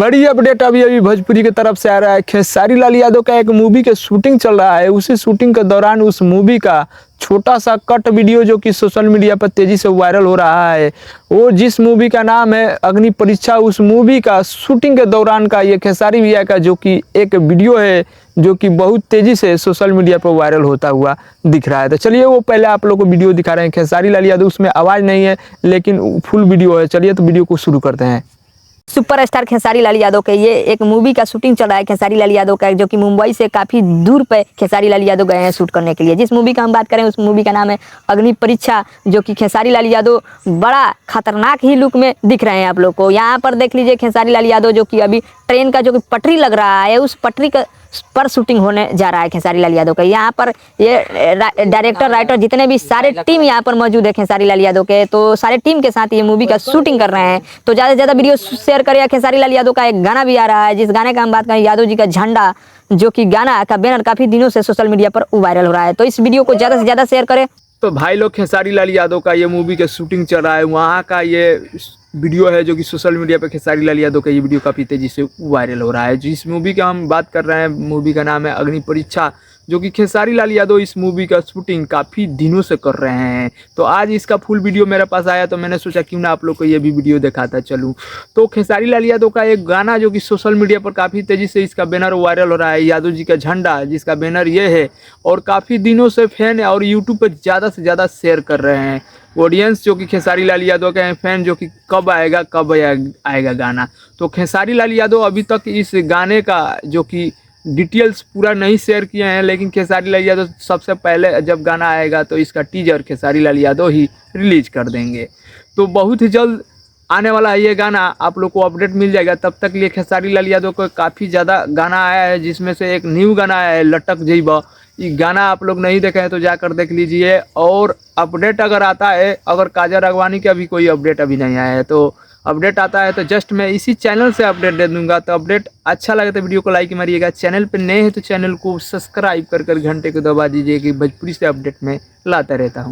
बड़ी अपडेट अभी अभी भोजपुरी की तरफ से आ रहा है। खेसारी लाल यादव का एक मूवी के शूटिंग चल रहा है। उसी शूटिंग के दौरान उस मूवी का छोटा सा कट वीडियो जो कि सोशल मीडिया पर तेजी से वायरल हो रहा है, वो जिस मूवी का नाम है अग्नि परीक्षा, उस मूवी का शूटिंग के दौरान का ये खेसारी भैया का जो कि एक वीडियो है जो कि बहुत तेजी से सोशल मीडिया पर वायरल होता हुआ दिख रहा है। तो चलिए वो पहले आप लोग को वीडियो दिखा रहे हैं। खेसारी लाल यादव, उसमें आवाज़ नहीं है लेकिन फुल वीडियो है। चलिए तो वीडियो को शुरू करते हैं। सुपरस्टार खेसारी लाल यादव के ये एक मूवी का शूटिंग चल रहा है खेसारी लाल यादव का, जो कि मुंबई से काफ़ी दूर पे खेसारी लाल यादव गए हैं शूट करने के लिए। जिस मूवी का हम बात करें उस मूवी का नाम है अग्नि परीक्षा, जो कि खेसारी लाल यादव बड़ा खतरनाक ही लुक में दिख रहे हैं आप लोग को। यहाँ पर देख लीजिए खेसारी लाल यादव जो कि अभी ट्रेन का जो कि पटरी लग रहा है, उस पटरी का पर शूटिंग होने जा रहा है खेसारी लाल यादव का। यहाँ पर ये डायरेक्टर, राइटर, जितने भी सारे टीम यहाँ पर मौजूद है खेसारी लाल यादव के, तो सारे टीम के साथ ये मूवी का शूटिंग कर रहे हैं। तो ज़्यादा से ज़्यादा वीडियो शेयर करिए। खेसारी लाल यादव का एक गाना भी आ रहा है, जिस गाने का हम बात करें यादव जी का झंडा, जो कि गाना का बैनर काफ़ी दिनों से सोशल मीडिया पर वायरल हो रहा है। तो इस वीडियो को ज़्यादा से ज़्यादा शेयर करें। तो भाई लोग, खेसारी लाल यादव का ये मूवी का शूटिंग चल रहा है, वहाँ का ये वीडियो है जो कि सोशल मीडिया पे खेसारी लाल यादव का ये वीडियो काफ़ी तेज़ी से वायरल हो रहा है। जिस मूवी का हम बात कर रहे हैं, मूवी का नाम है अग्नि परीक्षा, जो कि खेसारी लाल यादव इस मूवी का शूटिंग काफ़ी दिनों से कर रहे हैं। तो आज इसका फुल वीडियो मेरे पास आया तो मैंने सोचा क्यों ना आप लोग को ये भी वीडियो दिखाता चलूँ। तो खेसारी लाल यादव का एक गाना जो कि सोशल मीडिया पर काफ़ी तेज़ी से इसका बैनर वायरल हो रहा है, यादव जी का झंडा, जिसका बैनर ये है, और काफ़ी दिनों से फैन और यूट्यूब पर ज़्यादा से ज़्यादा शेयर कर रहे हैं ऑडियंस, जो कि खेसारी लाल यादव के हैं फैन, जो कि कब आएगा गाना। तो खेसारी लाल यादव अभी तक इस गाने का जो कि डिटेल्स पूरा नहीं शेयर किए हैं, लेकिन खेसारी लाल यादव सबसे पहले जब गाना आएगा तो इसका टीजर खेसारी लाल यादव ही रिलीज कर देंगे। तो बहुत ही जल्द आने वाला है ये गाना, आप लोग को अपडेट मिल जाएगा। तब तक लिए खेसारी लाल यादव को काफ़ी ज़्यादा गाना आया है, जिसमें से एक न्यू गाना आया है लटक जइबा। ये गाना आप लोग नहीं देखे हैं तो जाकर देख लीजिए। और अपडेट अगर आता है, अगर काजल राघवानी का भी कोई अपडेट अभी नहीं आया है, तो अपडेट आता है तो जस्ट मैं इसी चैनल से अपडेट दे दूंगा। तो अपडेट अच्छा लगे तो वीडियो को लाइक मारिएगा। चैनल पे नए हैं तो चैनल को सब्सक्राइब कर घंटे को दबा दीजिए कि भोजपुरी से अपडेट में लाता रहता हूँ।